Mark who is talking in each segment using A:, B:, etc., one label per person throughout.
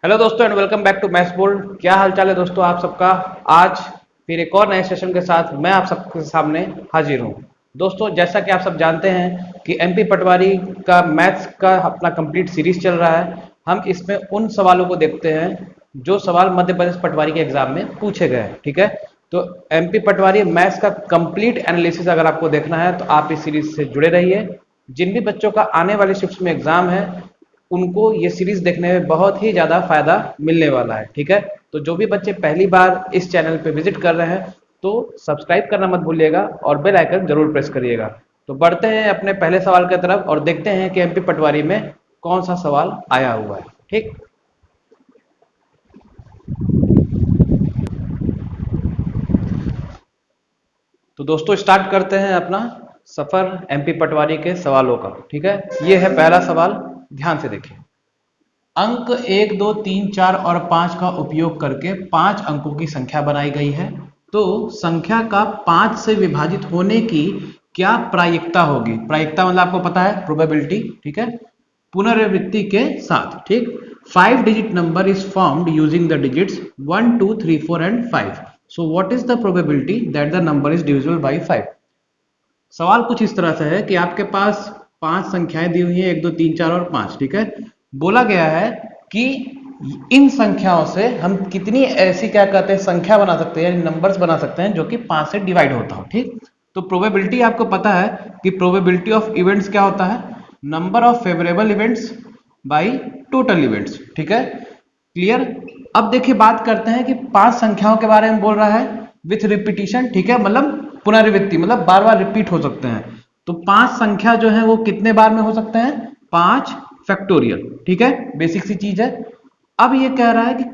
A: Hello दोस्तों and welcome back to maths bold. क्या हाल चाल है दोस्तों आप सबका। आज फिर एक और नए सेशन के साथ मैं आप सबके सामने हाजिर हूँ। दोस्तों जैसा कि आप सब जानते हैं कि एमपी पटवारी का मैथ्स का अपना कंप्लीट सीरीज चल रहा है। हम इसमें उन सवालों को देखते हैं जो सवाल मध्य प्रदेश पटवारी के एग्जाम में पूछे गए हैं। ठीक है, तो एमपी पटवारी मैथ्स का कंप्लीट एनालिसिस अगर आपको देखना है तो आप इस सीरीज से जुड़े रहिए। जिन भी बच्चों का आने वाली शिफ्ट में एग्जाम है उनको ये सीरीज देखने में बहुत ही ज़्यादा फायदा मिलने वाला है। ठीक है, तो जो भी बच्चे पहली बार इस चैनल पे विजिट कर रहे हैं तो सब्सक्राइब करना मत भूलिएगा और बेल आइकन जरूर प्रेस करिएगा। तो बढ़ते हैं अपने पहले सवाल की तरफ और देखते हैं कि एमपी पटवारी में कौन सा सवाल आया हुआ है। ठीक, तो दोस्तों स्टार्ट करते हैं अपना सफर एमपी पटवारी के सवालों का। ठीक है, ये है पहला सवाल, ध्यान से देखिए। अंक 1, 2, 3, 4 और 5 का उपयोग करके 5 अंकों की संख्या बनाई गई है। तो संख्या का 5 से विभाजित होने की क्या प्रायिकता होगी। प्रायिकता मतलब आपको पता है प्रोबेबिलिटी। ठीक है, पुनरावृत्ति के साथ। ठीक, 5 digit number is formed using the digits 1, 2, 3, 4 and 5। So what is the probability that the number is divisible by 5। सवाल कुछ इस तरह से है कि आपके पास 5 संख्याएं दी हुई हैं, 1, 2, 3, 4 और 5। ठीक है, बोला गया है कि इन संख्याओं से हम कितनी ऐसी क्या कहते हैं संख्या बना सकते हैं, नंबर्स बना सकते हैं जो कि 5 से डिवाइड होता हो। ठीक, तो प्रोबेबिलिटी आपको पता है कि प्रोबेबिलिटी ऑफ इवेंट्स क्या होता है, number of favourable events by total events. ठीक है, क्लियर। अब देखिए बात करते हैं कि 5 संख्याओं के बारे में बोल रहा है विथ रिपीटिशन। ठीक है, मतलब पुनरावृत्ति, मतलब बार बार रिपीट हो सकते हैं। तो 5 संख्या जो है वो कितने बार में हो सकते हैं, 5 फैक्टोरियल। ठीक है, बेसिक सी चीज है। अब ये कह रहा है कि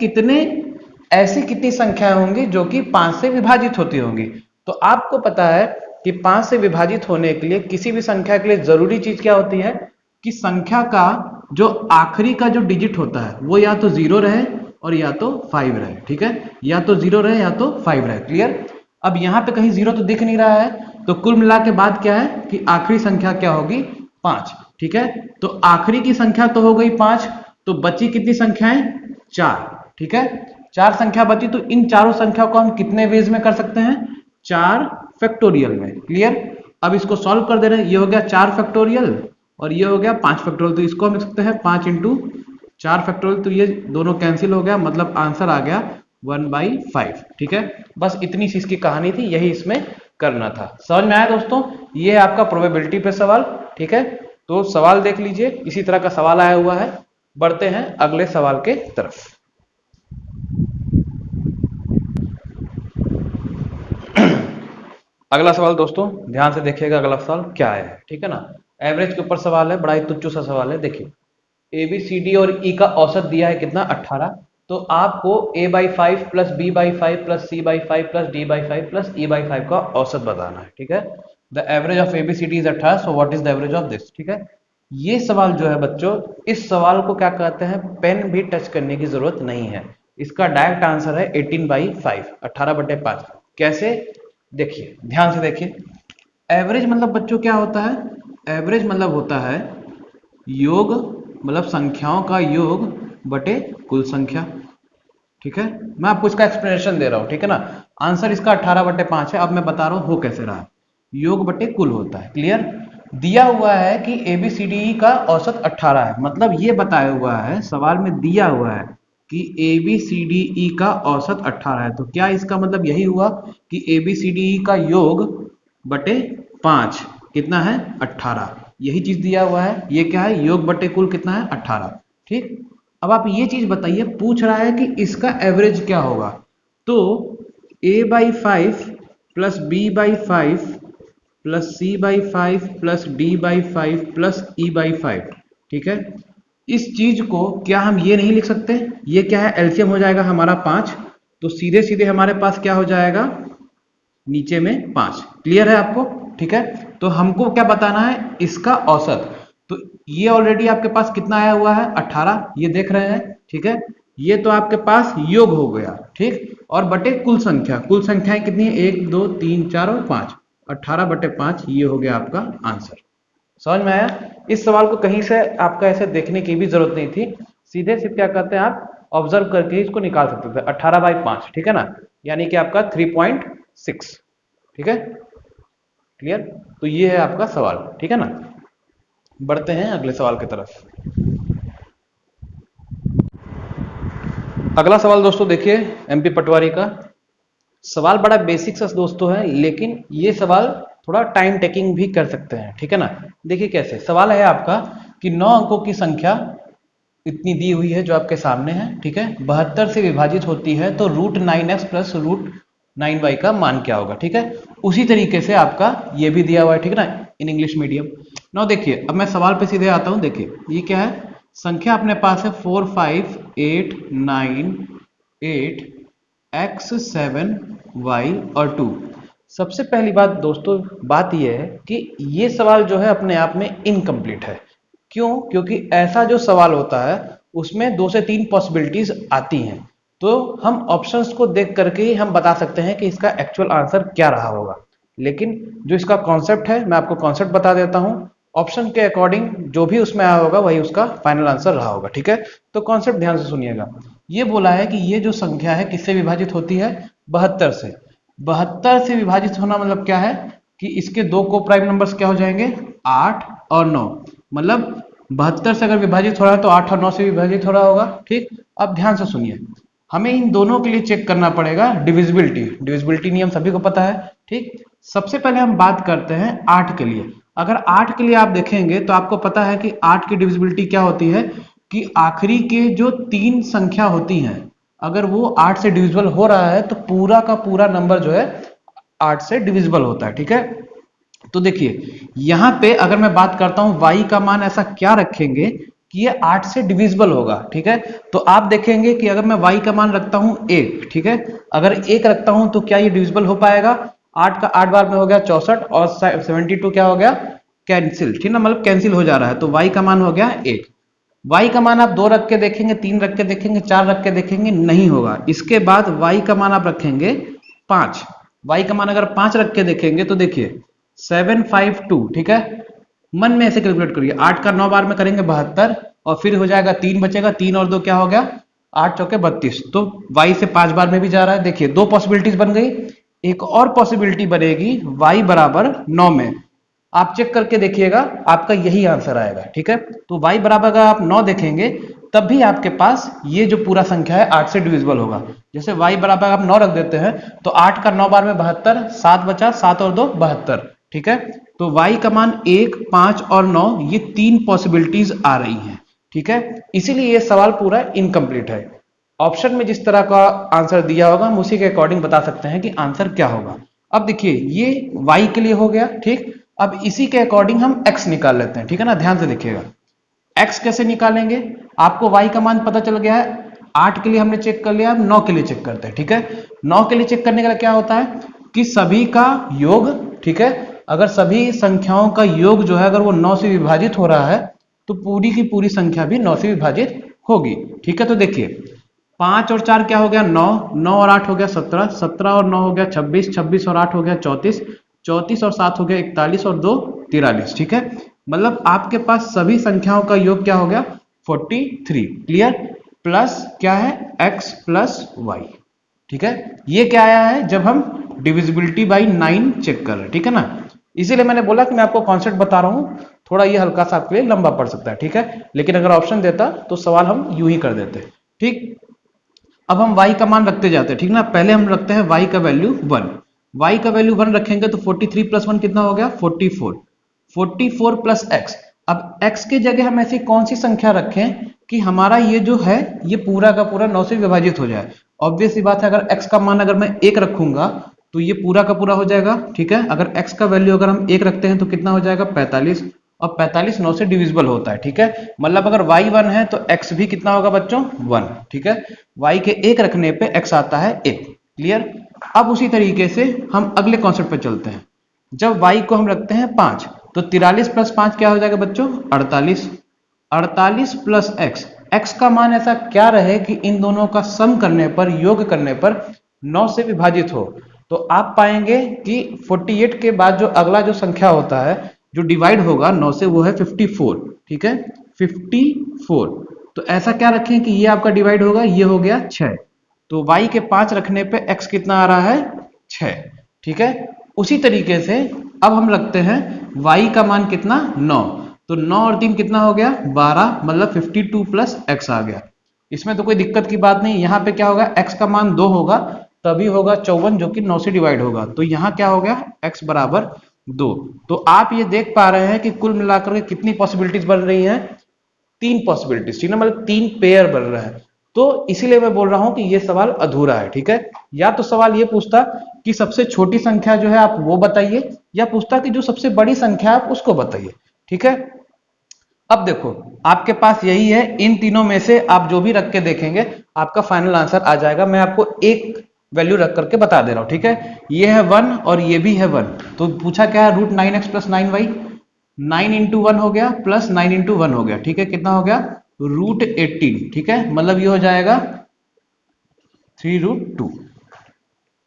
A: कितनी संख्याएं होंगी जो कि 5 से विभाजित होती होंगी। तो आपको पता है कि 5 से विभाजित होने के लिए किसी भी संख्या के लिए जरूरी चीज क्या होती है कि संख्या का जो आखिरी का जो डिजिट होता है वो या तो 0 रहे और या तो 5 रहे। ठीक है, या तो 0 रहे या तो 5 रहे। क्लियर। अब यहाँ पे कहीं 0 तो दिख नहीं रहा है, तो कुल मिला के बाद क्या है कि आखिरी संख्या क्या होगी, 5। ठीक है, तो आखिरी की संख्या तो हो गई 5, तो बची कितनी संख्याएं, 4। ठीक है, 4 संख्या बची, तो इन चारों संख्या को हम कितने वेज में कर सकते हैं, 4 फैक्टोरियल में। क्लियर। अब इसको सॉल्व कर दे रहे हैं, ये हो गया 4 फैक्टोरियल और ये हो गया 5 फैक्टोरियल। तो इसको हम लिख सकते हैं 5 इंटू 4 फैक्टोरियल, तो ये दोनों कैंसिल हो गया, मतलब आंसर आ गया 1/5। ठीक है, बस इतनी सी इसकी कहानी थी, यही इसमें करना था। समझ में आया दोस्तों, ये है आपका प्रोबेबिलिटी पे सवाल। ठीक है, तो सवाल देख लीजिए, इसी तरह का सवाल आया हुआ है। बढ़ते हैं अगले सवाल के तरफ। अगला सवाल दोस्तों ध्यान से देखिएगा, अगला सवाल क्या है। ठीक है ना, एवरेज के ऊपर सवाल है, बड़ा ही तुच्छ सा सवाल है। देखिए ए बी सी डी और ई का औसत दिया है कितना, 18। तो आपको a/5 plus b/5 plus c/5 plus d/5 plus e/5 का औसत बताना है। ठीक है, the average of A B C D is 18, so what is the average of this. ठीक है, ये सवाल जो है बच्चों, इस सवाल को क्या कहते हैं, पेन भी टच करने की जरूरत नहीं है। इसका डायरेक्ट आंसर है 18/5, 18/5। कैसे, देखिए ध्यान से देखिए। एवरेज मतलब बच्चों क्या होता है, एवरेज मतलब होता है योग, मतलब संख्याओं का योग बटे कुल संख्या। ठीक है, मैं आपको इसका एक्सप्लेनेशन दे रहा हूं। ठीक है ना, आंसर इसका 18/5 है। अब मैं बता रहा हूं हो कैसे रहा, योग बटे कुल होता है। क्लियर। दिया हुआ है कि ABCDE का औसत 18 है, मतलब ये बताया हुआ है सवाल में, दिया हुआ है कि ABCDE का औसत 18 है। तो क्या इसका मतलब यही हुआ कि ABCDE का योग बटे 5 कितना है, 18। यही चीज दिया हुआ है, ये क्या है, योग बटे कुल कितना है, 18। ठीक, अब आप ये चीज बताइए, पूछ रहा है कि इसका एवरेज क्या होगा। तो a/5 plus b/5 plus c/5 plus d/5 plus e/5। ठीक है, इस चीज को क्या हम ये नहीं लिख सकते, ये क्या है, एलसीएम हो जाएगा हमारा 5, तो सीधे सीधे हमारे पास क्या हो जाएगा, नीचे में 5। क्लियर है आपको। ठीक है, तो हमको क्या बताना है, इसका औसत। तो ये ऑलरेडी आपके पास कितना आया हुआ है, 18, ये देख रहे हैं। ठीक है, ये तो आपके पास योग हो गया। ठीक, और बटे कुल संख्या, कुल संख्याएं कितनी है, 1, 2, 3, 4 और 5, 18/5, ये हो गया आपका आंसर। समझ में आया। इस सवाल को कहीं से आपका ऐसे देखने की भी जरूरत नहीं थी, सीधे सिर्फ क्या कहते हैं आप ऑब्जर्व करके इसको निकाल सकते थे। 18/5, ठीक है ना, यानी कि आपका 3.6, ठीक है, क्लियर। तो ये है आपका सवाल, ठीक है ना। बढ़ते हैं अगले सवाल की तरफ। अगला सवाल दोस्तों देखिए, एमपी पटवारी का सवाल बड़ा बेसिक सा दोस्तों है, लेकिन ये सवाल थोड़ा टाइम टेकिंग भी कर सकते हैं, ठीक है ना। देखिए कैसे सवाल है आपका कि 9 अंकों की संख्या इतनी दी हुई है जो आपके सामने है, ठीक है, 72 से विभाजित होती है तो √9x प्लस √9y का मान क्या होगा, ठीक है। उसी तरीके से आपका ये भी दिया हुआ है, ठीक है ना, इन इंग्लिश मीडियम। नाउ देखिए, अब मैं सवाल पे सीधे आता हूं। देखिए ये क्या है, संख्या अपने पास है 4 5 8 9 8 x 7 y और 2। सबसे पहली बात दोस्तों, बात यह है कि ये सवाल जो है अपने आप में इनकम्प्लीट है। क्यों? क्योंकि ऐसा जो सवाल होता है उसमें 2 से 3 पॉसिबिलिटीज आती हैं, तो हम ऑप्शंस को देख करके ही हम बता सकते हैं कि इसका एक्चुअल आंसर क्या रहा होगा। लेकिन जो इसका कॉन्सेप्ट है, मैं आपको कॉन्सेप्ट बता देता हूं। ऑप्शन के अकॉर्डिंग जो भी उसमें आया होगा वही उसका फाइनल आंसर रहा होगा, ठीक है। तो कॉन्सेप्ट ध्यान से सुनिएगा। ये बोला है कि ये जो संख्या है किससे विभाजित होती है, 72 से। 72 से विभाजित होना मतलब क्या है कि इसके दो को प्राइम नंबर्स क्या हो जाएंगे, 8 और 9। मतलब 72 से अगर विभाजित हो रहा है तो 8 और 9 से विभाजित हो रहा होगा, ठीक। अब ध्यान से सुनिए, हमें इन दोनों के लिए चेक करना पड़ेगा डिविजिबिलिटी नियम सभी को पता है, ठीक। सबसे पहले हम बात करते हैं 8 के लिए। अगर 8 के लिए आप देखेंगे तो आपको पता है कि 8 की डिविजिबिलिटी क्या होती है कि आखिरी के जो 3 संख्या होती हैं, अगर वो 8 से डिविजिबल हो रहा है तो पूरा का पूरा नंबर जो है 8 से डिविजिबल होता है, ठीक है। तो देखिए यहां पे अगर मैं बात करता हूं y का मान ऐसा क्या रखेंगे कि ये 8 से डिविजिबल होगा, ठीक है। तो आप देखेंगे कि अगर मैं y का मान रखता हूं 1, ठीक है, अगर 1 रखता हूं तो क्या ये डिविजिबल हो पाएगा? 8 का 8 बार में हो गया 64 और 72 क्या हो गया, कैंसिल, ठीक ना, मतलब कैंसिल हो जा रहा है। तो y का मान हो गया 1। y का मान आप 2 रख के देखेंगे, 3 रख के देखेंगे, 4 रख के देखेंगे, नहीं होगा। इसके बाद y का मान आप रखेंगे 5। y का मान अगर 5 रख के देखेंगे तो देखिए 752, ठीक है। मन में ऐसे कैलकुलेट करिए, 8 का 9 बार में करेंगे 72 और फिर हो जाएगा 3 बचेगा, 3 और 2 क्या हो गया, 8 चौके 32। तो y से 5 बार में भी जा रहा है। देखिए 2 पॉसिबिलिटीज बन गई। एक और पॉसिबिलिटी बनेगी y बराबर 9 में, आप चेक करके देखिएगा आपका यही आंसर आएगा, ठीक है। तो y बराबर अगर आप 9 देखेंगे तब भी आपके पास ये जो पूरा संख्या है 8 से डिविजिबल होगा। जैसे y बराबर आप 9 रख देते हैं तो 8 का 9 बार में 72, 7 बचा, 7 और 2 72, ठीक है। तो y का मान 1, 5 और 9, ये 3 पॉसिबिलिटीज आ रही हैं, ठीक है। इसीलिए ये सवाल पूरा इनकम्प्लीट है। ऑप्शन में जिस तरह का आंसर दिया होगा हम उसी के अकॉर्डिंग बता सकते हैं कि आंसर क्या होगा। अब देखिए ये y के लिए हो गया, ठीक। अब इसी के अकॉर्डिंग हम x निकाल लेते हैं, ठीक है ना। ध्यान से देखिएगा x कैसे निकालेंगे। आपको y का मान पता चल गया है, 8 के लिए हमने चेक कर लिया, अब 9 के लिए चेक करते हैं, ठीक है। 9 के लिए चेक करने का क्या होता है कि सभी का योग, ठीक है। अगर सभी संख्याओं का योग जो है अगर वो 9 से विभाजित हो रहा है तो पूरी की पूरी संख्या भी 9 से विभाजित होगी, ठीक है। तो देखिए 5 और 4 क्या हो गया, 9, 9 और 8 हो गया 17, 17 और 9 हो गया 26, 26 और 8 हो गया 34, 34 और 7 हो गया 41 और 2 43, ठीक है। मतलब आपके पास सभी संख्याओं का योग क्या हो गया 43, क्लियर। प्लस क्या है x प्लस y, ठीक है। ये क्या आया है जब हम डिविजिबिलिटी बाई 9 चेक कर रहे हैं, ठीक है ना। इसीलिए मैंने बोला कि मैं आपको कॉन्सेप्ट बता रहा हूं, थोड़ा ये हल्का सा आपके लिए लंबा पड़ सकता है, ठीक है। लेकिन अगर ऑप्शन देता तो सवाल हम यूं ही कर देते, ठीक। अब हम y का मान रखते जाते हैं, ठीक ना। पहले हम रखते हैं y का वैल्यू 1। y का वैल्यू 1 रखेंगे तो 43 प्लस 1 कितना हो गया 44, 44 प्लस x। अब x के जगह हम ऐसी कौन सी संख्या रखें कि हमारा ये जो है ये पूरा का पूरा 9 से विभाजित हो जाए। ऑब्वियस सी बात है, अगर x का मान अगर मैं 1 रखूंगा तो ये पूरा का पूरा हो जाएगा, ठीक है। अगर x का वैल्यू अगर हम 1 रखते हैं तो कितना हो जाएगा 45, और 45 9 से डिविजिबल होता है, ठीक है। मतलब अगर y 1 है तो x भी कितना होगा बच्चों 1, ठीक है। y के 1 रखने पे x आता है 1, क्लियर। अब उसी तरीके से हम अगले कॉन्सेप्ट पे चलते हैं। जब y को हम रखते हैं 5 तो 43 प्लस 5 क्या हो जाएगा बच्चों 48, 48 प्लस x। x का मान ऐसा क्या रहे कि इन दोनों का सम करने पर, योग करने पर 9 से विभाजित हो। तो आप पाएंगे कि 48 के बाद जो अगला जो संख्या होता है जो डिवाइड होगा 9 से वो है 54, ठीक है 54। तो ऐसा क्या रखें कि ये आपका डिवाइड होगा, ये हो गया 6, तो y के 5 रखने पे x कितना आ रहा है 6, ठीक है। उसी तरीके से अब हम रखते हैं y का मान कितना 9, तो 9 और 3 कितना हो गया 12, मतलब 52 प्लस x आ गया। इसमें तो कोई दिक्कत की बात नहीं, यहाँ पे क्या होगा x का मान 2 होगा तभी होगा 54 जो कि 9 से डिवाइड होगा, तो यहाँ क्या हो गया x बराबर 2। तो आप ये देख पा रहे हैं कि कुल मिलाकर के कितनी पॉसिबिलिटीज बन रही हैं, 3 पॉसिबिलिटीज, ठीक है, मतलब 3 पेयर बन रहा है। तो इसीलिए मैं बोल रहा हूं कि ये सवाल अधूरा है, ठीक है। या तो सवाल ये पूछता कि सबसे छोटी संख्या जो है आप वो बताइए, या पूछता कि जो सबसे बड़ी संख्या है आप उसको बताइए, ठीक है। अब देखो आपके पास यही है, इन तीनों में से आप जो भी रख के देखेंगे आपका फाइनल आंसर आ जाएगा। मैं आपको एक वैल्यू रख करके बता दे रहा हूं, ठीक है। ये है 1 और ये भी है 1, तो पूछा क्या है √9x प्लस 9y, 9 इंटू 1 हो गया प्लस 9 इंटू 1 हो गया, ठीक है, कितना हो गया √18, ठीक है, मतलब ये हो जाएगा 3√2,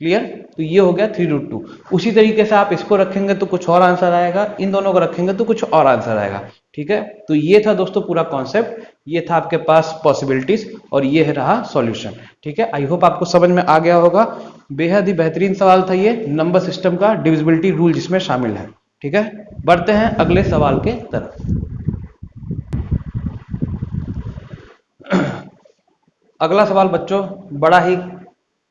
A: क्लियर। तो ये हो गया 3√2। उसी तरीके से आप इसको रखेंगे तो कुछ और आंसर आएगा, इन दोनों को रखेंगे तो कुछ और आंसर आएगा, ठीक है। तो ये था दोस्तों पूरा कॉन्सेप्ट, ये था आपके पास पॉसिबिलिटीज और ये रहा सॉल्यूशन, ठीक है। आई होप आपको समझ में आ गया होगा। बेहद ही बेहतरीन सवाल था ये, नंबर सिस्टम का डिविजिबिलिटी रूल जिसमें शामिल है, ठीक है। बढ़ते हैं अगले सवाल के तरफ। अगला सवाल बच्चों बड़ा ही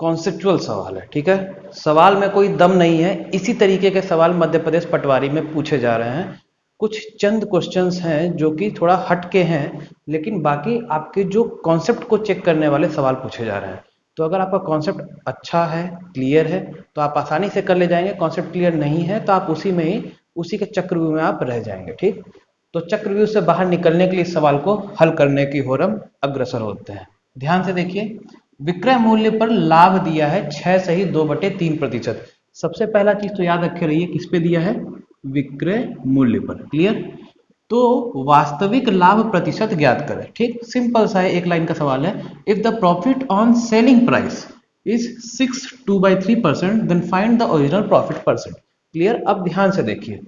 A: कॉन्सेप्चुअल सवाल है, ठीक है। सवाल में कोई दम नहीं है, इसी तरीके के सवाल मध्य प्रदेश पटवारी में पूछे जा रहे हैं। कुछ चंद क्वेश्चंस हैं जो कि थोड़ा हटके हैं, लेकिन बाकी आपके जो कॉन्सेप्ट को चेक करने वाले सवाल पूछे जा रहे हैं। तो अगर आपका कॉन्सेप्ट अच्छा है, क्लियर है, तो आप आसानी से कर ले जाएंगे। कॉन्सेप्ट क्लियर नहीं है तो आप उसी में ही, उसी के चक्रव्यूह में आप रह जाएंगे, ठीक। तो चक्रव्यूह से बाहर निकलने के लिए इस सवाल को हल करने की ओर हम अग्रसर होते हैं। ध्यान से देखिए, विक्रय मूल्य पर लाभ दिया है 6 सही 2/3%। सबसे पहला चीज तो याद रखे रहिए, किस पे दिया है, विक्रय मूल्य पर, क्लियर। तो वास्तविक लाभ प्रतिशत ज्ञात करें, ठीक, सिंपल सा है, एक लाइन का सवाल है। If the profit on selling price is 6/2/3%, then find the original profit percent, clear. अब ध्यान से देखिए,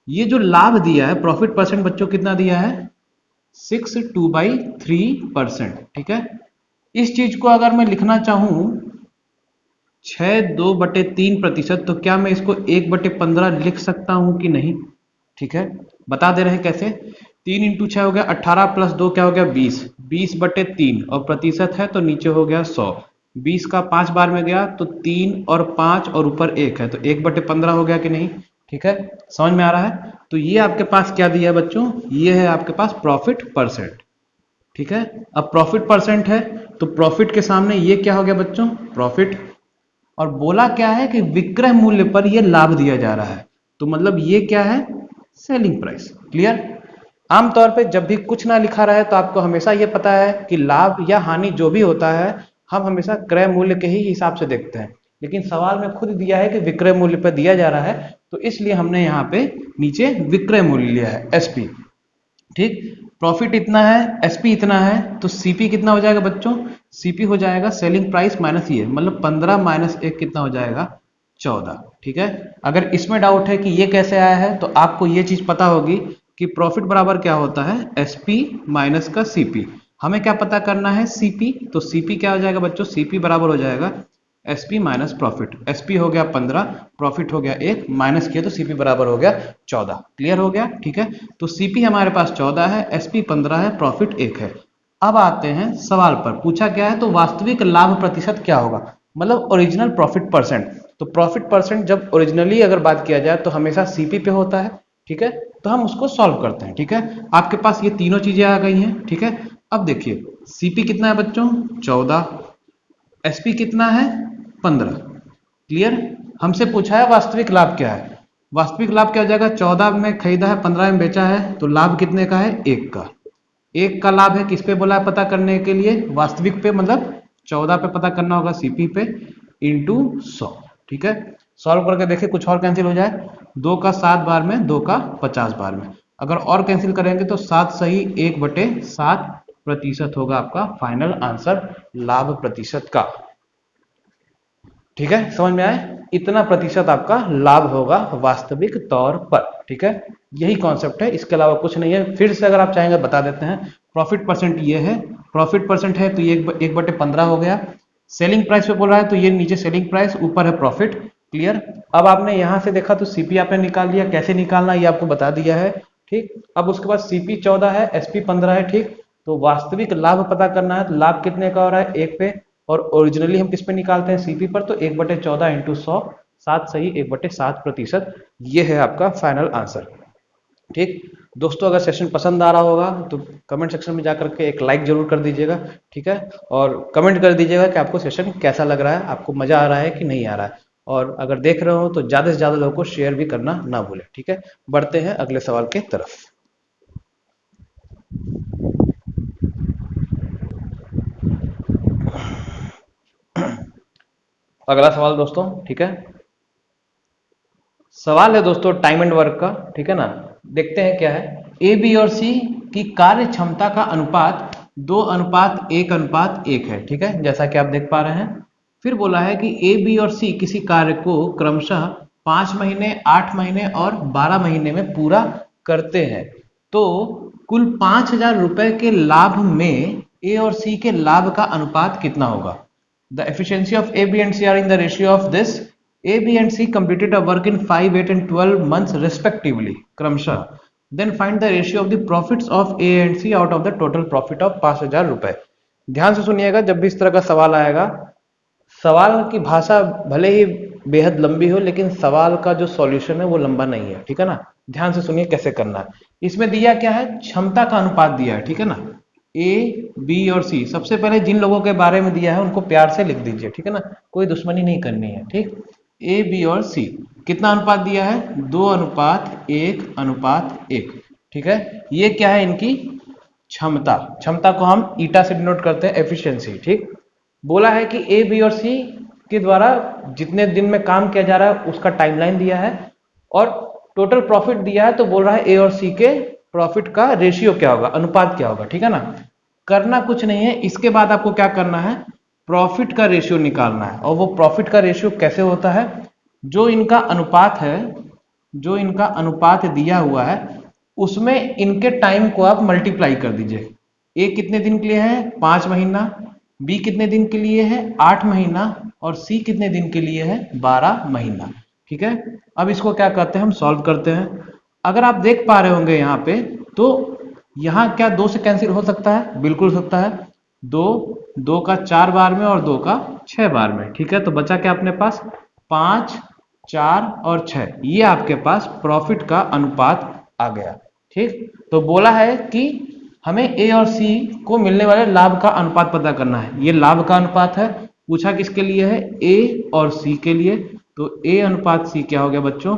A: ये जो लाभ दिया है प्रॉफिट परसेंट बच्चों कितना दिया है 6/2/3%, ठीक है। इस चीज को अगर मैं लिखना चाहूं 6/2/3%, तो क्या मैं इसको 1/15 लिख सकता हूं कि नहीं, ठीक है। बता दे रहे हैं कैसे, 3 इंटू 6 हो गया 18 प्लस 2 क्या हो गया 20, 20/3 और प्रतिशत है तो नीचे हो गया 100, 20 का 5 बार में गया तो 3 और 5 और ऊपर 1 है तो 1/15 हो गया कि नहीं, ठीक है। समझ में आ रहा है। तो ये आपके पास क्या दिया है बच्चों, ये है आपके पास प्रॉफिट परसेंट, ठीक है। अब प्रॉफिट परसेंट है तो प्रॉफिट के सामने ये क्या हो गया बच्चों प्रॉफिट, और बोला क्या है कि विक्रय मूल्य पर ये लाभ दिया जा रहा है, तो मतलब ये क्या है सेलिंग प्राइस, क्लियर। आमतौर पे जब भी कुछ ना लिखा रहा है तो आपको हमेशा ये पता है कि लाभ या हानि जो भी होता है हम हमेशा क्रय मूल्य के ही हिसाब से देखते हैं, लेकिन सवाल में खुद दिया है कि विक्रय मूल्य पर दिया जा रहा है, तो इसलिए हमने यहाँ पे नीचे विक्रय मूल्य लिया है एसपी, ठीक। प्रॉफिट इतना है, एसपी इतना है, तो सीपी कितना हो जाएगा बच्चों, सीपी हो जाएगा सेलिंग प्राइस माइनस ये, मतलब 15 माइनस 1 कितना हो जाएगा 14, ठीक है। अगर इसमें डाउट है कि ये कैसे आया है तो आपको ये चीज पता होगी कि प्रॉफिट बराबर क्या होता है एसपी माइनस का सीपी। हमें क्या पता करना है सीपी, तो सीपी क्या हो जाएगा बच्चों, सीपी बराबर हो जाएगा एसपी माइनस प्रॉफिट। एसपी हो गया 15, प्रॉफिट हो गया 1, माइनस किया तो सीपी बराबर हो गया 14, क्लियर हो गया, ठीक है। तो सीपी हमारे पास 14 है, एसपी 15 है, प्रॉफिट 1 है। अब आते हैं सवाल पर, पूछा क्या है तो वास्तविक लाभ प्रतिशत क्या होगा, मतलब ओरिजिनल प्रॉफिट परसेंट। तो प्रॉफिट परसेंट जब ओरिजिनली अगर बात किया जाए तो हमेशा सीपी पे होता है, ठीक है। तो हम उसको सॉल्व करते हैं, ठीक है। आपके पास ये तीनों चीजें आ गई हैं, ठीक है। अब देखिए सीपी कितना है बच्चों 14, एसपी कितना है 15, क्लियर। हमसे पूछा है वास्तविक लाभ क्या है, वास्तविक लाभ क्या हो जाएगा 14 में खरीदा है 15 में बेचा है, तो लाभ कितने का है 1 का, 1 का लाभ है किस पे बोला है पता करने के लिए, वास्तविक पे, मतलब 14 पे पता करना होगा सीपी पे इंटू 100, ठीक है। सॉल्व करके देखिए कुछ और कैंसिल हो जाए, 2 का 7 बार में, 2 का 50 बार में, अगर और कैंसिल करेंगे तो 7 सही 1/7% होगा आपका फाइनल आंसर लाभ प्रतिशत का, ठीक है। समझ में आए, इतना प्रतिशत आपका लाभ होगा वास्तविक तौर पर, ठीक है। यही कॉन्सेप्ट है, इसके अलावा कुछ नहीं है। फिर से अगर आप चाहेंगे बता देते हैं, प्रॉफिट परसेंट ये है, प्रॉफिट परसेंट है तो ये 1/15 हो गया। सेलिंग प्राइस पे बोल रहा है तो ये नीचे सेलिंग प्राइस, ऊपर है प्रॉफिट। क्लियर। अब आपने यहां से देखा तो सीपी आपने निकाल लिया, कैसे निकालना ये आपको बता दिया है। ठीक, अब उसके बाद सीपी 14 है, एसपी 15 है। ठीक, तो वास्तविक लाभ पता करना है तो लाभ कितने का हो रहा है, 1 पे, और ओरिजिनली हम किस पे निकालते हैं, सीपी पर, तो 1/14 इंटू 100, 7 सही 1/7%। ये है आपका फाइनल आंसर। ठीक दोस्तों, अगर सेशन पसंद आ रहा होगा तो कमेंट सेक्शन में जाकर के एक लाइक जरूर कर दीजिएगा। ठीक है, और कमेंट कर दीजिएगा कि आपको सेशन कैसा लग रहा है, आपको मजा आ रहा है कि नहीं आ रहा है। और अगर देख रहे हो तो ज्यादा से ज्यादा लोगों को शेयर भी करना ना भूलें। ठीक है, बढ़ते हैं अगले सवाल के तरफ। अगला सवाल दोस्तों, ठीक है, सवाल है दोस्तों टाइम एंड वर्क का। ठीक है ना, देखते हैं क्या है। ए बी और सी की कार्य क्षमता का अनुपात 2:1:1 है। ठीक है, जैसा कि आप देख पा रहे हैं। फिर बोला है कि ए बी और सी किसी कार्य को क्रमशः 5 महीने, 8 महीने और 12 महीने में पूरा करते हैं, तो कुल 5,000 रुपए के लाभ में ए और सी के लाभ का अनुपात कितना होगा। The efficiency of A B and C are in the ratio of this. A, B and C completed a work in 5, 8 and 12 months respectively, क्रमशः। Then find the ratio of the profits of A and C out of the total profit of 5,000 रुपए। ध्यान से सुनिएगा, जब भी इस तरह का सवाल आएगा, सवाल की भाषा भले ही बेहद लंबी हो लेकिन सवाल का जो सॉल्यूशन है वो लंबा नहीं है। ठीक है ना, ध्यान से सुनिए कैसे करना है। इसमें दिया क्या है, क्षमता का अनुपात दिया है। ठीक है ना, ए बी और सी, सबसे पहले जिन लोगों के बारे में दिया है उनको प्यार से लिख दीजिए। ठीक है ना, कोई दुश्मनी नहीं करनी है। ठीक, ए बी और सी कितना अनुपात दिया है, 2:1:1। ठीक है, ये क्या है, इनकी क्षमता। क्षमता को हम ईटा से डिनोट करते हैं, एफिशिएंसी। ठीक, बोला है कि ए बी और सी के द्वारा जितने दिन में काम किया जा रहा है उसका टाइमलाइन दिया है, और टोटल प्रॉफिट दिया है, तो बोल रहा है ए और सी के प्रॉफिट का रेशियो क्या होगा, अनुपात क्या होगा। ठीक है ना, करना कुछ नहीं है, इसके बाद आपको क्या करना है, प्रॉफिट का रेशियो निकालना है। और वो प्रॉफिट का रेशियो कैसे होता है, जो इनका अनुपात है, जो इनका अनुपात दिया हुआ है उसमें इनके टाइम को आप मल्टीप्लाई कर दीजिए। ए कितने दिन के लिए है, 5 महीना, बी कितने दिन के लिए है, 8 महीना, और सी कितने दिन के लिए है, 12 महीना। ठीक है, अब इसको क्या करते हैं, हम सॉल्व करते हैं। अगर आप देख पा रहे होंगे यहाँ पे, तो यहाँ क्या 2 से कैंसिल हो सकता है, बिल्कुल हो सकता है। 2 का 4 बार में और 2 का 6 बार में। ठीक है, तो बचा क्या अपने पास, 5, 4 और 6, ये आपके पास प्रॉफिट का अनुपात आ गया। ठीक, तो बोला है कि हमें ए और सी को मिलने वाले लाभ का अनुपात पता करना है। ये लाभ का अनुपात है, पूछा किसके लिए है, ए और सी के लिए। तो ए अनुपात सी क्या हो गया बच्चों,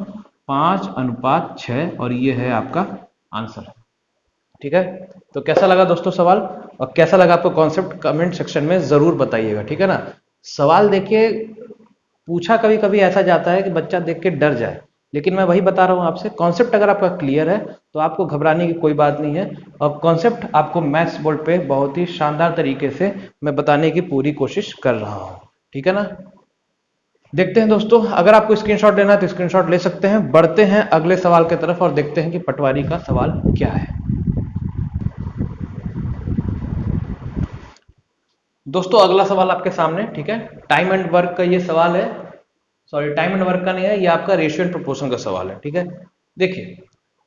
A: 5:6, और ये है आपका आंसर। ठीक है, तो कैसा लगा दोस्तों सवाल, और कैसा लगा आपको कॉन्सेप्ट, कमेंट सेक्शन में जरूर बताइएगा। ठीक है ना, सवाल देखिए पूछा कभी कभी ऐसा जाता है कि बच्चा देख के डर जाए, लेकिन मैं वही बता रहा हूं आपसे, कॉन्सेप्ट अगर आपका क्लियर है तो आपको घबराने की कोई बात नहीं है। और कॉन्सेप्ट आपको मैथ्स बोर्ड पे बहुत ही शानदार तरीके से मैं बताने की पूरी कोशिश कर रहा हूं। ठीक है ना, देखते हैं दोस्तों, अगर आपको स्क्रीनशॉट लेना है तो स्क्रीनशॉट ले सकते हैं। बढ़ते हैं अगले सवाल की तरफ और देखते हैं कि पटवारी का सवाल क्या है। दोस्तों अगला सवाल आपके सामने, ठीक है, टाइम एंड वर्क का ये सवाल है। सॉरी, टाइम एंड वर्क का नहीं है, ये आपका रेशियो एंड प्रोपोर्शन का सवाल है। ठीक है, देखिए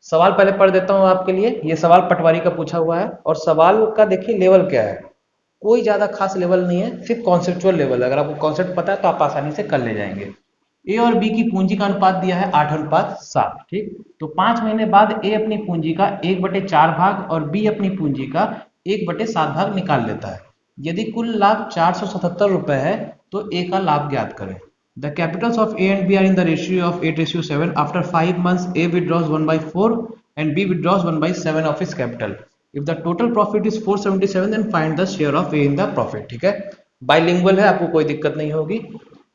A: सवाल पहले पढ़ देता हूं आपके लिए। ये सवाल पटवारी का पूछा हुआ है, और सवाल का देखिए लेवल क्या है, कोई ज्यादा खास लेवल नहीं है, सिर्फ कॉन्सेप्चुअल लेवल है। अगर आपको कॉन्सेप्ट पता है तो आप आसानी से कर ले जाएंगे। ए और बी की पूंजी का अनुपात दिया है 8:7। ठीक, तो 5 महीने बाद ए अपनी पूंजी का 1/4 भाग और बी अपनी पूंजी का 1/7 भाग निकाल लेता है। यदि कुल लाभ 477 रुपए है तो ए का लाभ ज्ञात करें। The capitals of A and B are in the ratio of 8:7. After 5 months, A withdraws 1/4 and B withdraws 1/7 of his capital. If the total profit is 477, then find the share of A in the profit. ठीक है, bilingual है, आपको कोई दिक्कत नहीं होगी।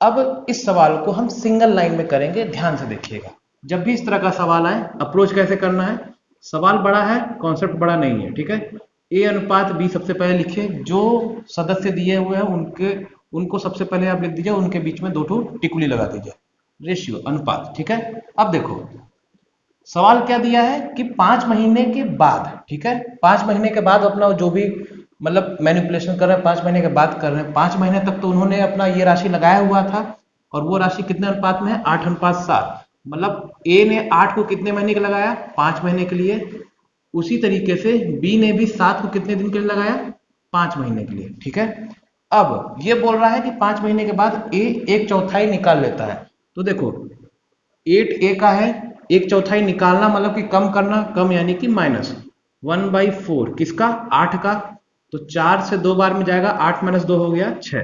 A: अब इस सवाल को हम सिंगल लाइन में करेंगे, ध्यान से देखिएगा। जब भी इस तरह का सवाल आए, अप्रोच कैसे करना है, सवाल बड़ा है, कॉन्सेप्ट बड़ा नहीं है। ठीक है, ए अनुपात बी सबसे पहले लिखिए, जो सदस्य दिए हुए हैं उनको सबसे पहले आप लिख दीजिए, उनके बीच में 2 टिकुली लगा दीजिए, रेशियो अनुपात। ठीक है, अब देखो सवाल क्या दिया है कि 5 महीने के बाद, ठीक है, 5 महीने के बाद अपना जो भी मतलब मैनिपुलेशन कर रहे हैं, 5 महीने के बाद कर रहे हैं, 5 महीने तक तो उन्होंने अपना ये राशि लगाया हुआ था और वो राशि कितने अनुपात में है, 8:7। मतलब ए ने 8 को कितने महीने के लगाया, 5 महीने के लिए। उसी तरीके से बी ने भी 7 को कितने दिन के लिए लगाया, 5 महीने के लिए, ठीक है। अब ये बोल रहा है कि 5 महीने के बाद ए 1/4 निकाल लेता है। तो देखो 8 ए का है, 1/4 निकालना मतलब कि कम करना, कम यानी कि -1/4 किसका, 8 का। तो 4 से 2 बार में जाएगा, 8 - 2 हो गया 6।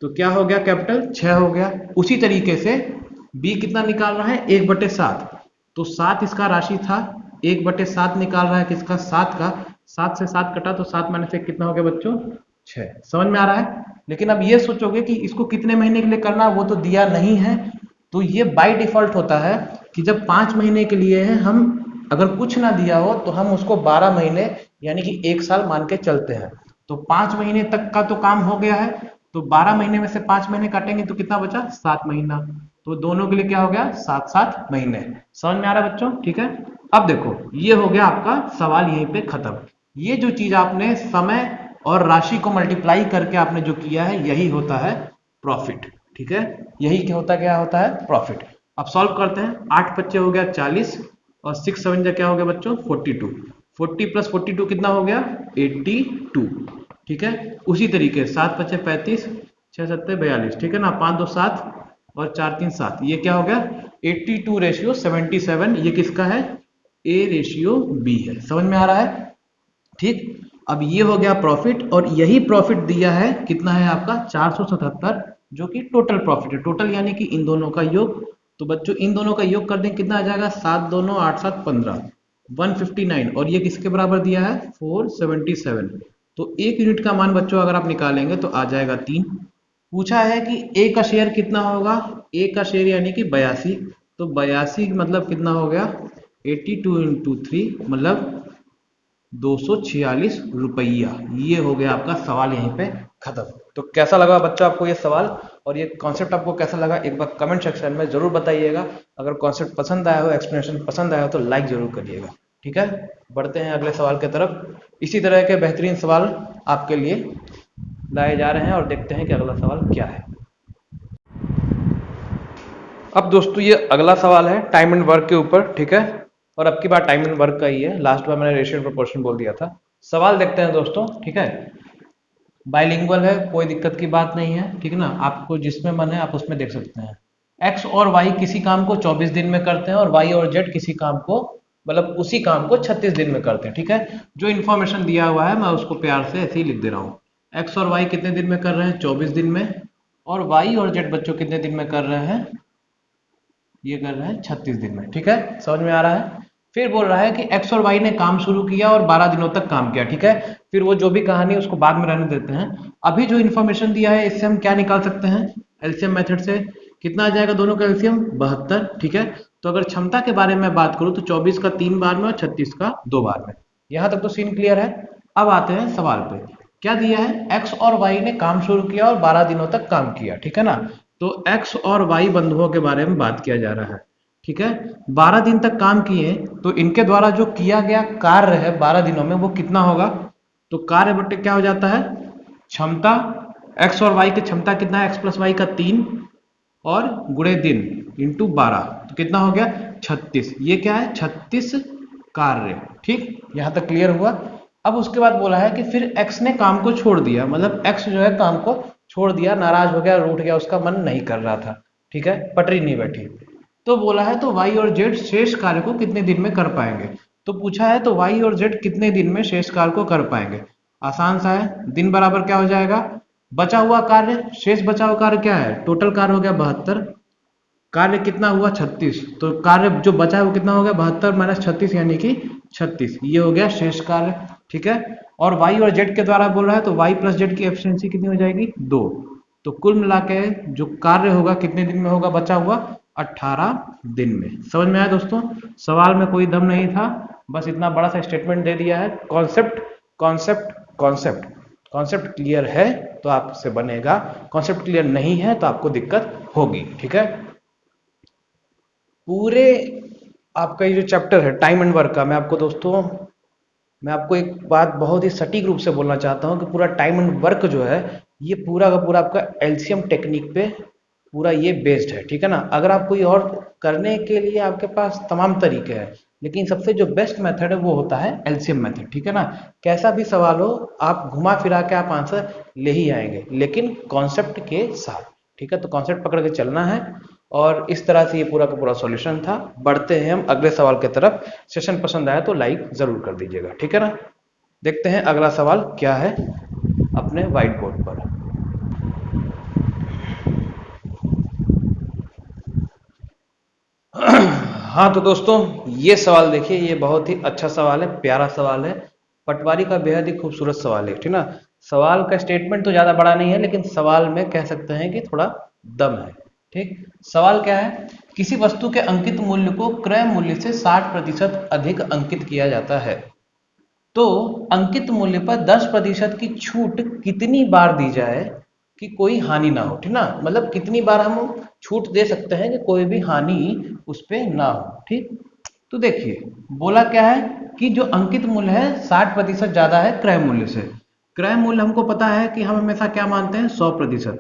A: तो क्या हो गया कैपिटल, 6 हो गया। उसी तरीके से बी कितना निकाल रहा है, 1/7। तो 7 इसका राशि था, 1/7 निकाल रहा है किसका, 7 का। 7 से 7 कटा तो 7 - 1 कितना हो गया बच्चों, 6। समझ में आ रहा है। लेकिन अब ये सोचोगे कि इसको कितने महीने के लिए करना, वो तो दिया नहीं है। तो ये बाय डिफॉल्ट होता है कि जब 5 महीने के लिए है, हम अगर कुछ ना दिया हो तो हम उसको 12 महीने यानी कि 1 साल मान के चलते हैं। तो 5 महीने तक का तो काम हो गया है। तो 12 महीने में से 5 महीने काटेंगे तो कितना बचा, 7 महीना। तो दोनों के लिए क्या हो गया, 7-7 महीने। समझ में आ रहा है बच्चों, ठीक है। अब देखो ये हो गया आपका सवाल यहीं पे खत्म। ये जो चीज आपने समय और राशि को मल्टीप्लाई करके आपने जो किया है, यही होता है प्रॉफिट, ठीक है। यही क्या होता है, क्या होता है, प्रॉफिट। अब सॉल्व करते हैं। 8 × 5 हो गया 40 और 6 × 7 क्या हो गया बच्चों, 42। 40 + 42 कितना हो गया, 82, ठीक है। उसी तरीके 7 × 5 = 35, 6 × 7 = 42, ठीक है ना। 5 2 7 और 4 3 7, ये क्या हो गया 82:77। ये किसका है, A/B है। समझ में आ रहा है, ठीक। अब ये हो गया प्रॉफिट और यही प्रॉफिट दिया है कितना है आपका, 477, जो कि टोटल प्रॉफिट है। टोटल यानी कि इन दोनों का योग। तो बच्चों इन दोनों का योग कर दें कितना आ जाएगा, 7 2 8 7 15, 159। और ये किसके बराबर दिया है, 477। तो 1 यूनिट का मान बच्चों अगर आप निकालेंगे तो आ जाएगा 3। पूछा है कि ए का शेयर कितना होगा, ए का शेयर यानी कि 82। तो 82 मतलब कितना हो गया, 82 × 3 मतलब 246 रुपया। ये हो गया आपका सवाल यहीं पे खत्म। तो कैसा लगा बच्चों आपको ये सवाल और ये कॉन्सेप्ट आपको कैसा लगा, एक बार कमेंट सेक्शन में जरूर बताइएगा। अगर कॉन्सेप्ट पसंद आया हो, एक्सप्लेनेशन पसंद आया हो तो लाइक जरूर करिएगा, ठीक है। बढ़ते हैं अगले सवाल की तरफ। इसी तरह के बेहतरीन सवाल आपके लिए लाए जा रहे हैं और देखते हैं कि अगला सवाल क्या है। अब दोस्तों ये अगला सवाल है टाइम एंड वर्क के ऊपर, ठीक है। और अब की बार टाइम एंड वर्क का ही है, लास्ट बार मैंने रेशियो एंड प्रोपोर्शन बोल दिया था। सवाल देखते हैं दोस्तों, ठीक है। बाइलिंगुअल है, कोई दिक्कत की बात नहीं है, ठीक है ना। आपको जिसमें मन है आप उसमें देख सकते हैं। एक्स और वाई किसी काम को 24 दिन में करते हैं और वाई और जेड किसी काम को मतलब उसी काम को 36 दिन में करते हैं, ठीक है। जो इन्फॉर्मेशन दिया हुआ है मैं उसको प्यार से ऐसे ही लिख दे रहा हूँ। एक्स और वाई कितने दिन में कर रहे हैं, 24 दिन में। और वाई और जेड बच्चों कितने दिन में कर रहे हैं, ये कर रहे हैं 36 दिन में, ठीक है। समझ में आ रहा है। फिर बोल रहा है कि एक्स और वाई ने काम शुरू किया और 12 दिनों तक काम किया, ठीक है। फिर वो जो भी कहानी है उसको बाद में रहने देते हैं। अभी जो इन्फॉर्मेशन दिया है इससे हम क्या निकाल सकते हैं, एलसीएम मेथड से। कितना आ जाएगा दोनों का एलसीएम, 72, ठीक है। तो अगर क्षमता के बारे में बात करूं तो 24 का 3 बार में और 36 का 2 बार में। यहां तक तो सीन क्लियर है। अब आते हैं सवाल पे। क्या दिया है, एक्स और वाई ने काम शुरू किया और 12 दिनों तक काम किया, ठीक है ना। तो एक्स और वाई बंधुओं के बारे में बात किया जा रहा है, ठीक है। 12 दिन तक काम किए तो इनके द्वारा जो किया गया कार्य है 12 दिनों में वो कितना होगा। तो कार्य बट्टे क्या हो जाता है, क्षमता। एक्स और वाई की क्षमता कितना है, एक्स प्लस वाई का 3 और गुणे दिन इंटू 12, तो कितना हो गया 36। ये क्या है, 36 कार्य, ठीक। यहां तक क्लियर हुआ। अब उसके बाद बोला है कि फिर एक्स ने काम को छोड़ दिया, मतलब एक्स जो है काम को छोड़ दिया, नाराज हो गया, रूठ गया, उसका मन नहीं कर रहा था, ठीक है, पटरी नहीं बैठी। तो बोला है तो वाई और जेड शेष कार्य को कितने दिन में कर पाएंगे। तो पूछा है तो वाई और जेड कितने दिन में शेष कार्य को कर पाएंगे। आसान सा है, दिन बराबर क्या हो जाएगा, बचा हुआ कार्य, शेष बचा हुआ कार्य क्या है, टोटल कार्य हो गया 72, कार्य कितना हुआ 36, तो कार्य जो बचा है वो कितना हो गया 72 - 36 यानी कि 36। ये हो गया शेष कार्य, ठीक है। और वाई और जेड के द्वारा बोल रहा है तो वाई प्लस जेड की एफिशिएंसी कितनी हो जाएगी, 2। तो कुल मिला के जो कार्य होगा कितने दिन में होगा बचा हुआ, 18 दिन में। समझ में आया दोस्तों, सवाल में कोई दम नहीं था, बस इतना बड़ा सा स्टेटमेंट दे दिया है। Concept concept concept concept clear है तो आपसे बनेगा, कॉन्सेप्ट क्लियर नहीं है तो आपको दिक्कत होगी, ठीक है। पूरे आपका ये जो चैप्टर है टाइम एंड वर्क का, मैं आपको एक बात बहुत ही सटीक रूप से बोलना चाहता हूँ कि पूरा टाइम एंड वर्क जो है ये पूरा का पूरा आपका एलसीएम टेक्निक पे पूरा ये बेस्ड है, ठीक है ना। अगर आप कोई और करने के लिए आपके पास तमाम तरीके हैं, लेकिन सबसे जो बेस्ट मेथड है वो होता है एलसीएम मेथड, ठीक है ना। कैसा भी सवाल हो आप घुमा फिरा के आप आंसर ले ही आएंगे, लेकिन कॉन्सेप्ट के साथ, ठीक है। तो कॉन्सेप्ट पकड़ के चलना है और इस तरह से ये पूरा का पूरा सॉल्यूशन था। बढ़ते हैं हम अगले सवाल की तरफ। सेशन पसंद आया तो लाइक जरूर कर दीजिएगा, ठीक है ना। देखते हैं अगला सवाल क्या है अपने व्हाइट बोर्ड पर। हाँ तो दोस्तों ये सवाल देखिए, ये बहुत ही अच्छा सवाल है, प्यारा सवाल है, पटवारी का बेहद ही खूबसूरत सवाल है, ठीक ना। सवाल का स्टेटमेंट तो ज्यादा बड़ा नहीं है, लेकिन सवाल में कह सकते हैं कि थोड़ा दम है, ठीक। सवाल क्या है, किसी वस्तु के अंकित मूल्य को क्रय मूल्य से 60% अधिक अंकित किया जाता है, तो अंकित मूल्य पर 10% की छूट कितनी बार दी जाए कि कोई हानि ना हो, ठीक ना। मतलब कितनी बार हम छूट दे सकते हैं कि कोई भी हानि उस पर ना हो, ठीक। तो देखिए बोला क्या है कि जो अंकित मूल्य है 60% ज्यादा है क्रय मूल्य से। क्रय मूल्य हमको पता है कि हम हमेशा क्या मानते हैं, 100%।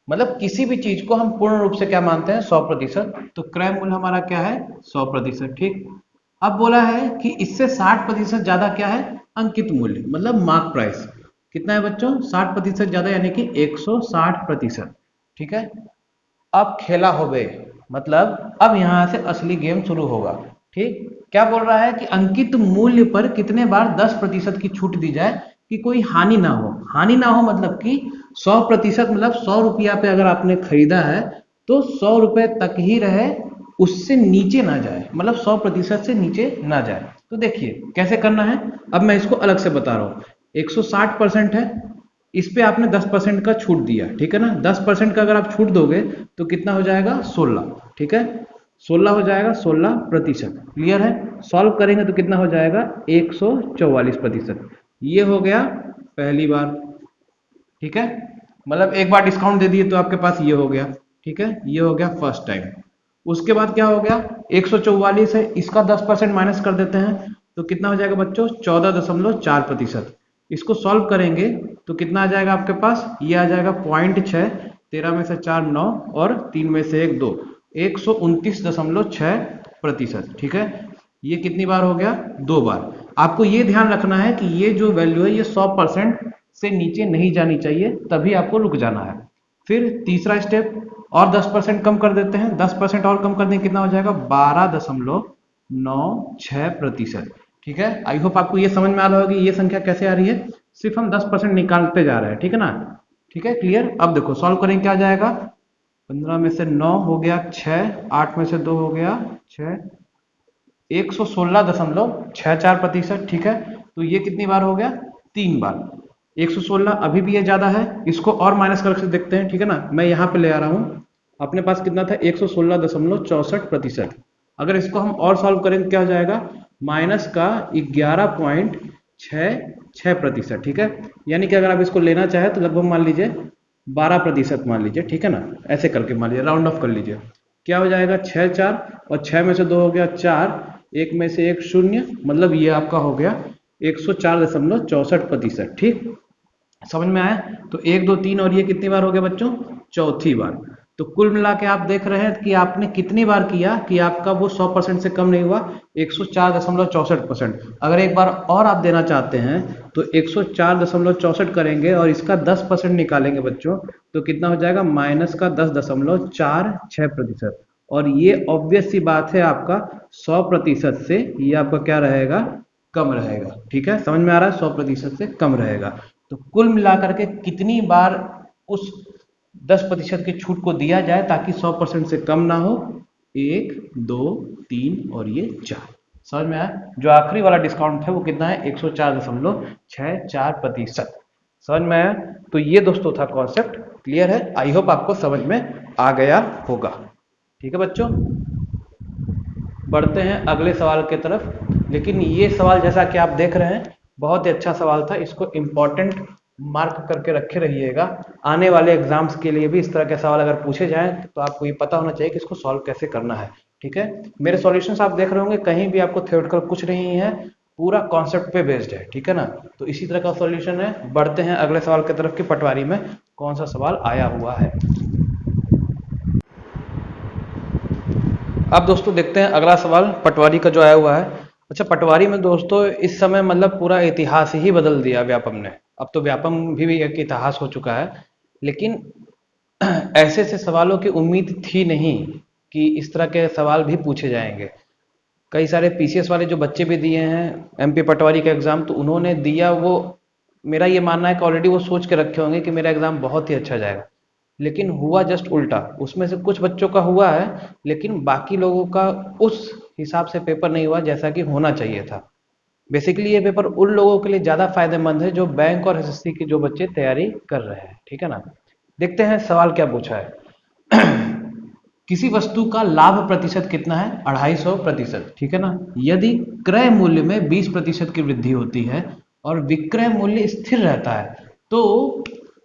A: मतलब किसी भी चीज को हम पूर्ण रूप से क्या मानते हैं, 100%। तो क्रय मूल्य हमारा क्या है, 100%, ठीक। अब बोला है कि इससे 60% ज्यादा क्या है, अंकित मूल्य, मतलब मार्क प्राइस। कितना है बच्चों, 60% ज्यादा, यानी कि 160%, ठीक है। अब खेला हो बे, मतलब अब यहां से असली गेम शुरू होगा, ठीक। क्या बोल रहा है कि अंकित मूल्य पर कितने बार 10% की छूट दी जाए कि कोई हानि ना हो। हानि ना हो मतलब कि 100%, मतलब 100 रुपया पे अगर आपने खरीदा है तो 100 रुपए तक ही रहे, उससे नीचे ना जाए, मतलब 100% से नीचे ना जाए। तो देखिए कैसे करना है, अब मैं इसको अलग से बता रहा हूँ। 160% है, इस पे आपने 10% का छूट दिया, ठीक है ना। 10% का अगर आप छूट दोगे तो कितना हो जाएगा, 16, ठीक है। 16 हो जाएगा, 16%, क्लियर है। सॉल्व करेंगे तो कितना हो जाएगा, 144%। ये हो गया पहली बार, ठीक है। मतलब एक बार डिस्काउंट दे दिए तो आपके पास ये हो गया, ठीक है। ये हो गया फर्स्ट टाइम। उसके बाद क्या हो गया, 144 है, इसका 10% माइनस कर देते हैं तो कितना हो जाएगा बच्चों, 14.4%। इसको सॉल्व करेंगे तो कितना आ जाएगा आपके पास, ये आ जाएगा 0.6, 13 में से 4 9 और 3 में से 1 2, 129.6%, ठीक है। ये कितनी बार हो गया, 2 बार। आपको ये ध्यान रखना है कि ये जो वैल्यू है ये 100% से नीचे नहीं जानी चाहिए, तभी आपको रुक जाना है। फिर तीसरा स्टेप, और 10% कम कर देते हैं, 10% और कम कर दें कितना हो जाएगा, 12.96%, ठीक है। आई होप आपको ये समझ में आ रहा होगा कि ये संख्या कैसे आ रही है, सिर्फ हम 10% निकालते जा रहे हैं, ठीक है ना। ठीक है, क्लियर। अब देखो सॉल्व करेंगे क्या जाएगा, 15 में से 9 हो गया 6, 8 में से 2 हो गया 6, 116.64%, ठीक है। तो ये कितनी बार हो गया, 3 बार। 116 अभी भी ये ज्यादा है, इसको और माइनस करके देखते हैं, ठीक है ना। मैं यहाँ पे ले आ रहा हूँ, अपने पास कितना था, 116.64%। अगर इसको हम और सॉल्व करेंगे क्या हो जाएगा, माइनस का 11.66%, ठीक है। यानी कि अगर आप इसको लेना चाहे तो लगभग मान लीजिए 12% मान लीजिए, ठीक है ना। ऐसे करके मान लीजिए, राउंड ऑफ कर लीजिए, क्या हो जाएगा 6 4, और 6 में से 2 हो गया 4, एक में से एक शून्य, मतलब ये आपका हो गया 104.64%, ठीक। समझ में आया। तो 1 2 3 और ये कितनी बार हो गया बच्चों, चौथी बार। तो कुल मिला के आप देख रहे हैं कि आपने कितनी बार किया कि आपका वो 100% से कम नहीं हुआ, 104.64%। अगर एक बार और आप देना चाहते हैं तो 104.64 करेंगे और इसका 10% निकालेंगे बच्चों, तो कितना हो जाएगा, माइनस का 10.46%। और ये ऑब्वियस सी बात है, आपका 100% से ये आपका क्या रहेगा, कम रहेगा, ठीक है। समझ में आ रहा है, 100% से कम रहेगा। तो कुल मिलाकर के कितनी बार उस 10% की छूट को दिया जाए ताकि 100% से कम ना हो, 1 2 3 और ये 4। समझ में आया। जो आखिरी वाला डिस्काउंट है वो कितना है, 104.64%। समझ में आया। तो ये दोस्तों था कॉन्सेप्ट, क्लियर है। आई होप आपको समझ में आ गया होगा, ठीक है बच्चों। बढ़ते हैं अगले सवाल की तरफ। लेकिन ये सवाल जैसा कि आप देख रहे हैं बहुत ही अच्छा सवाल था, इसको इम्पोर्टेंट मार्क करके रखे रहिएगा। आने वाले एग्जाम्स के लिए भी इस तरह के सवाल अगर पूछे जाएं तो आपको ये पता होना चाहिए कि इसको सॉल्व कैसे करना है। ठीक है, मेरे सॉल्यूशंस आप देख रहे होंगे, कहीं भी आपको थ्योरेटिकल कुछ नहीं है, पूरा कॉन्सेप्ट पे बेस्ड है, ठीक है ना। तो इसी तरह का सॉल्यूशन है। बढ़ते हैं अगले सवाल की तरफ कि पटवारी में कौन सा सवाल आया हुआ है। अब दोस्तों देखते हैं अगला सवाल पटवारी का जो आया हुआ है। अच्छा, पटवारी में दोस्तों इस समय मतलब पूरा इतिहास ही बदल दिया व्यापम ने। अब तो व्यापम भी एक इतिहास हो चुका है, लेकिन ऐसे से सवालों की उम्मीद थी नहीं कि इस तरह के सवाल भी पूछे जाएंगे। कई सारे पीसीएस वाले जो बच्चे भी दिए हैं एमपी पटवारी का एग्जाम, तो उन्होंने दिया, वो मेरा ये मानना है कि ऑलरेडी वो सोच के रखे होंगे कि मेरा एग्जाम बहुत ही अच्छा जाएगा, लेकिन हुआ जस्ट उल्टा। उसमें से कुछ बच्चों का हुआ है, लेकिन बाकी लोगों का उस हिसाब से पेपर नहीं हुआ जैसा कि होना चाहिए था। बेसिकली ये पेपर उन लोगों के लिए ज़्यादा फायदेमंद है जो बैंक और एसएससी के जो बच्चे तैयारी कर रहे हैं, ठीक है ना। देखते हैं सवाल क्या पूछा है। किसी वस्तु का लाभ प्रतिशत कितना है? 250%, ठीक है ना। यदि क्रय मूल्य में 20% की वृद्धि होती है और विक्रय मूल्य स्थिर रहता है, तो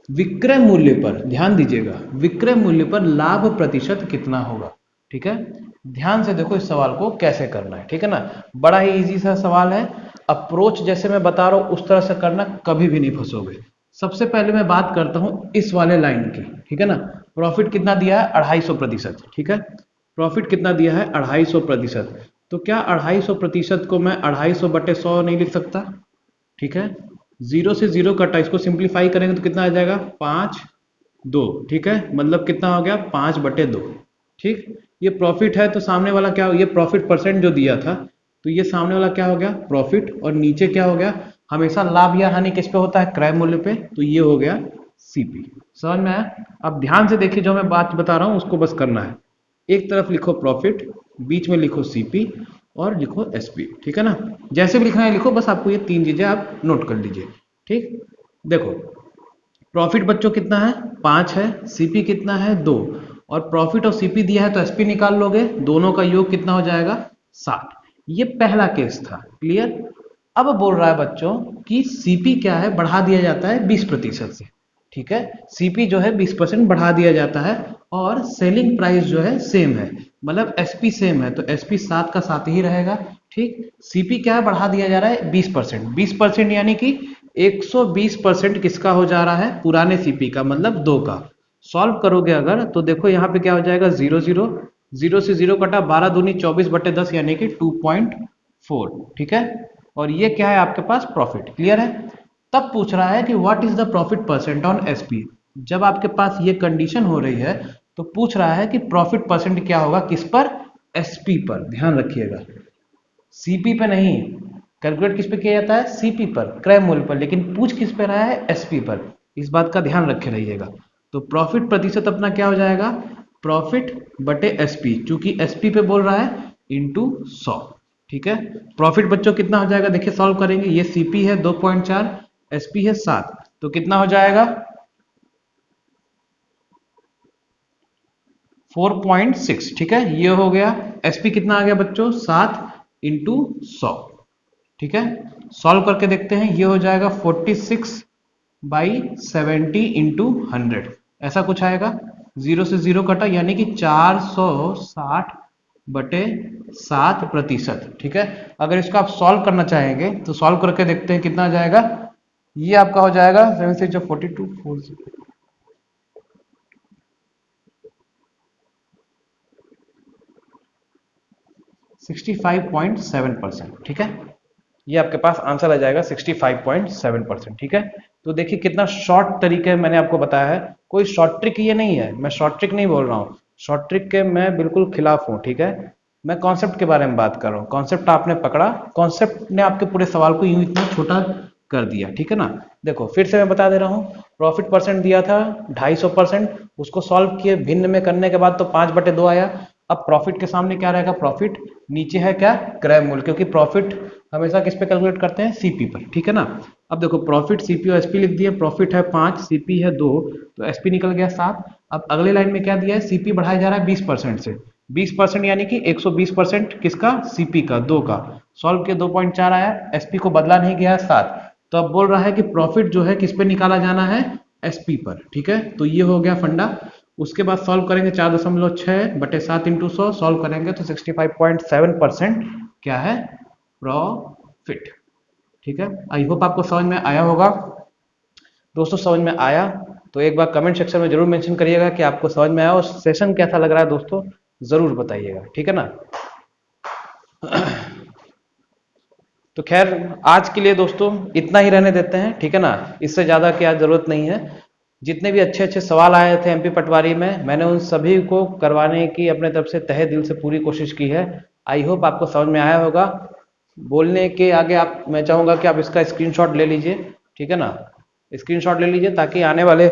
A: विक्रय मूल्य पर ध्यान दीजिएगा, विक्रय मूल्य पर लाभ प्रतिशत कितना होगा? ठीक है, ध्यान से देखो इस सवाल को कैसे करना है, ठीक है ना। बड़ा ही इजी सा सवाल है। अप्रोच जैसे मैं बता रहा हूं उस तरह से करना, कभी भी नहीं फंसोगे। सबसे पहले मैं बात करता हूं इस वाले लाइन की, ठीक है ना। प्रॉफिट कितना दिया है? 250%, ठीक है। प्रॉफिट कितना दिया है? 250%। तो क्या 250% को मैं 250/100 नहीं लिख सकता? ठीक है, जीरो से जीरो कटा, इसको सिंप्लीफाई करेंगे तो कितना आ जाएगा? 5/2, ठीक है। मतलब कितना हो गया? 5/2, ठीक। ये प्रॉफिट है तो सामने वाला क्या हो, ये प्रॉफिट परसेंट जो दिया था, तो ये सामने वाला क्या हो गया? प्रॉफिट। और नीचे क्या हो गया? हमेशा लाभ या हानि किस पे होता है? क्रय मूल्य पे, तो ये हो गया सीपी। समझ में आया? अब ध्यान से देखिए, जो मैं बात बता रहा हूं उसको बस करना है। एक तरफ लिखो प्रॉफिट, बीच में लिखो सीपी और लिखो एसपी, ठीक है ना। जैसे भी लिखना है लिखो, बस आपको ये 3 चीजें आप नोट कर लीजिए, ठीक। देखो, प्रॉफिट बच्चों कितना है? 5 है। सीपी कितना है? 2। और प्रॉफिट और सीपी दिया है तो एसपी निकाल लोगे, दोनों का योग कितना हो जाएगा? 60। ये पहला केस था, क्लियर। अब बोल रहा है बच्चों कि सीपी क्या है? बढ़ा दिया जाता है 20% से, ठीक है। सीपी जो है 20% बढ़ा दिया जाता है और सेलिंग प्राइस जो है सेम है, मतलब एसपी सेम है, तो एसपी 7 का 7 ही रहेगा, ठीक। सीपी क्या है? बढ़ा दिया जा रहा है 20%। 20% यानी कि 120% किसका हो जा रहा है? पुराने सीपी का, मतलब 2 का। सॉल्व करोगे अगर तो देखो यहाँ पे क्या हो जाएगा? 0 0, 0 से 0 कटा, 12 दूनी 24/10 यानी कि 2.4, ठीक है। और ये क्या है आपके पास? प्रॉफिट, क्लियर है। तब पूछ रहा है कि what is the profit percent on SP. जब आपके पास ये कंडीशन हो रही है तो पूछ रहा है कि प्रॉफिट परसेंट क्या होगा, किस पर? एसपी पर। ध्यान रखिएगा, सीपी पे नहीं। कैलकुलेट किस पे किया जाता है? सीपी पर, क्रय मूल्य पर, लेकिन पूछ किस पे रहा है? एसपी पर। इस बात का ध्यान रखे रहिएगा। तो प्रॉफिट प्रतिशत अपना क्या हो जाएगा? प्रॉफिट बटे एसपी, चूंकि एसपी पे बोल रहा है, इंटू 100, ठीक है। प्रॉफिट बच्चों कितना हो जाएगा? देखिए सॉल्व करेंगे, ये सीपी है 2.4, एसपी है 7, तो कितना हो जाएगा? 4.6, ठीक है। ये हो गया। एसपी कितना आ गया बच्चों? 7 इंटू 100, ठीक है। सॉल्व करके देखते हैं, ये हो जाएगा 46/70 इंटू 100, ऐसा कुछ आएगा। 0 से 0 कटा, यानी कि 460/7%, ठीक है। अगर इसको आप सॉल्व करना चाहेंगे तो सॉल्व करके देखते हैं कितना आ जाएगा। ये आपका हो जाएगा 7 से 42, 65.7%, ठीक है। ये आपके पास आंसर आ जाएगा 65.7%, ठीक है। तो देखिए कितना शॉर्ट तरीके मैंने आपको बताया है। कोई शॉर्ट ट्रिक ये नहीं है, मैं शॉर्ट ट्रिक नहीं बोल रहा हूँ, शॉर्ट ट्रिक के मैं बिल्कुल खिलाफ हूँ, ठीक है। मैं कॉन्सेप्ट के बारे में बात कर रहा हूँ। कॉन्सेप्ट आपने पकड़ा, कॉन्सेप्ट ने आपके पूरे सवाल को यूं इतना छोटा कर दिया, ठीक है ना। देखो फिर से मैं बता दे रहा हूँ, प्रॉफिट परसेंट दिया था 250%, उसको सॉल्व किए, भिन्न में करने के बाद तो 5/2 आया। अब प्रॉफिट के सामने क्या रहेगा? प्रॉफिट। नीचे है क्या? क्रय मूल्य, क्योंकि प्रॉफिट हमेशा किस पे कैलकुलेट करते हैं? सीपी पर, ठीक है ना। अब देखो प्रॉफिट सीपी और एसपी लिख दिए, प्रॉफिट है 5, सीपी है 2, तो एसपी निकल गया 7। अब अगले लाइन में क्या दिया है? सीपी बढ़ाया जा रहा है 20% से, 20% यानी कि 120% किसका? सीपी का, 2 का। सॉल्व किया 2.4 आया, एसपी को बदला नहीं गया 7। तो अब बोल रहा है कि प्रॉफिट जो है किस पे निकाला जाना है? एसपी पर, ठीक है। तो ये हो गया फंडा। उसके बाद सॉल्व करेंगे 4.6 बटे 7 इंटू 100 सॉल्व करेंगे तो 65.7% क्या है, प्रॉफिट। ठीक है, आई होप आपको समझ में आया होगा। दोस्तों समझ में आया तो एक बार कमेंट सेक्शन में जरूर मेंशन करिएगा कि आपको समझ में आया और सेशन कैसा लग रहा है दोस्तों, जरूर बताइएगा, ठीक है ना। तो खैर आज के लिए दोस्तों इतना ही रहने देते हैं, ठीक है ना, इससे ज़्यादा की आज ज़रूरत नहीं है। जितने भी अच्छे अच्छे सवाल आए थे एमपी पटवारी में, मैंने उन सभी को करवाने की अपने तरफ से तहे दिल से पूरी कोशिश की है। आई होप आपको समझ में आया होगा। बोलने के आगे आप, मैं चाहूँगा कि आप इसका स्क्रीनशॉट ले लीजिए, ठीक है ना, स्क्रीनशॉट ले लीजिए ताकि आने वाले,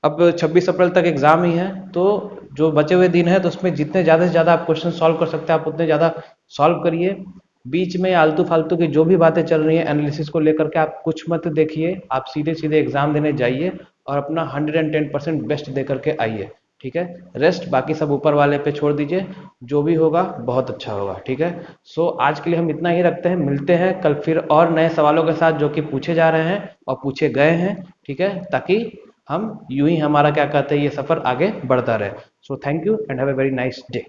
A: अब 26 अप्रैल तक एग्जाम ही है, तो जो बचे हुए दिन है तो उसमें जितने ज़्यादा से ज़्यादा आप क्वेश्चन सॉल्व कर सकते हैं आप उतने ज़्यादा सॉल्व करिए। बीच में आलतू फालतू की जो भी बातें चल रही हैं एनालिसिस को लेकर के आप कुछ मत देखिए, आप सीधे सीधे एग्जाम देने जाइए और अपना 110% बेस्ट दे करके आइए, ठीक है। रेस्ट बाकी सब ऊपर वाले पे छोड़ दीजिए, जो भी होगा बहुत अच्छा होगा, ठीक है। सो आज के लिए हम इतना ही रखते हैं, मिलते हैं कल फिर और नए सवालों के साथ जो कि पूछे जा रहे हैं और पूछे गए हैं, ठीक है, ताकि हम यूं ही हमारा क्या कहते हैं ये सफर आगे बढ़ता रहे। So thank you and have a very nice day.